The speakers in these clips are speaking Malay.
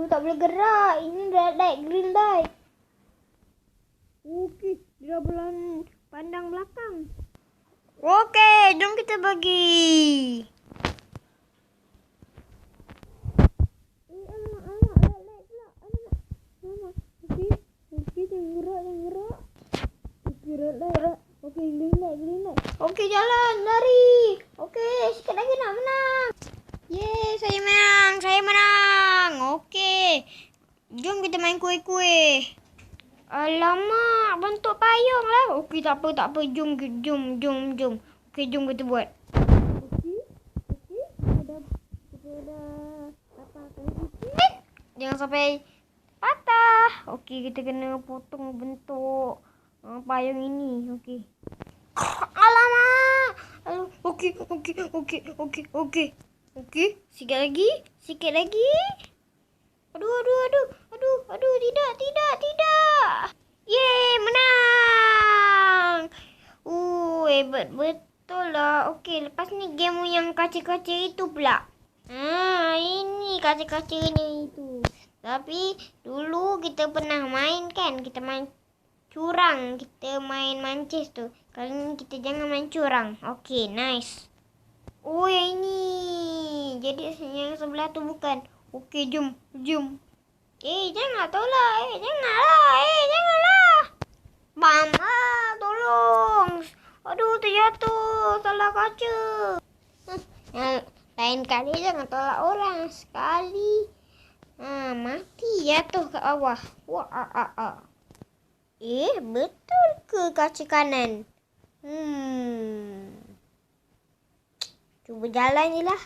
Aduh, tak boleh gerak. Ini red light, green light. Okey, dia bulan pandang belakang. Okey, jom kita pergi. Alamak, red light pula. Alamak. Okey, jangan gerak. Okey, red light. Okey, green light. Okey, jalan, lari. Okey, sikit lagi nak menang. Yeay, saya menang. Okey. Jom kita main kuih-kuih. Alamak, bentuk payung lah. Okey, tak apa. Jom. Okey, jom kita buat. Okey. Kita dah patahkan sikit. Jangan sampai patah. Okey, kita kena potong bentuk payung ini. Okey. Alamak. Okey. Okey, sikit lagi. Aduh, tidak. Yeay, menang. Hebat betul lah. Okey, lepas ni game yang kaca-kaca itu pula. Ini kaca-kacanya itu. Tapi dulu kita pernah main kan? Kita main curang. Kita main mancis tu. Kali ni kita jangan main curang. Okey, nice. Oh, yang ini. Jadi yang sebelah tu bukan. Okey, jom. Jangan tolak. Janganlah. Bam. Tolong. Aduh, terjatuh. Salah kaca. Lain kali jangan tolak orang. Sekali. Mati jatuh ke bawah. Betul ke kaca kanan? Cuba jalan je lah.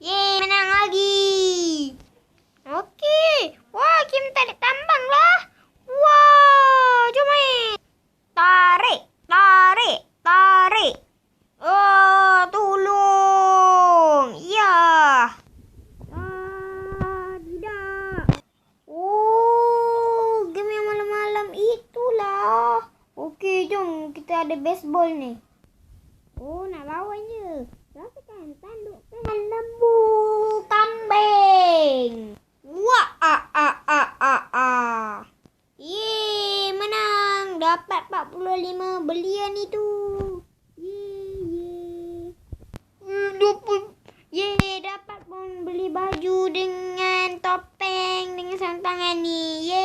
Yeay, menang lagi. Okey. Wah, game tarik tambang lah. Wah, jom main. Tarik. Oh, tolong. Ya. Tidak. Oh, game yang malam-malam itulah. Okey, jom. Kita ada baseball ni. Oh, nak lawanya. Rasakan tandukkan lembu kambing. Wah, Yeay, menang. Dapat 45 belian itu. Yeay, dapat pun beli baju dengan topeng dengan sarung tangan ni. Yeay.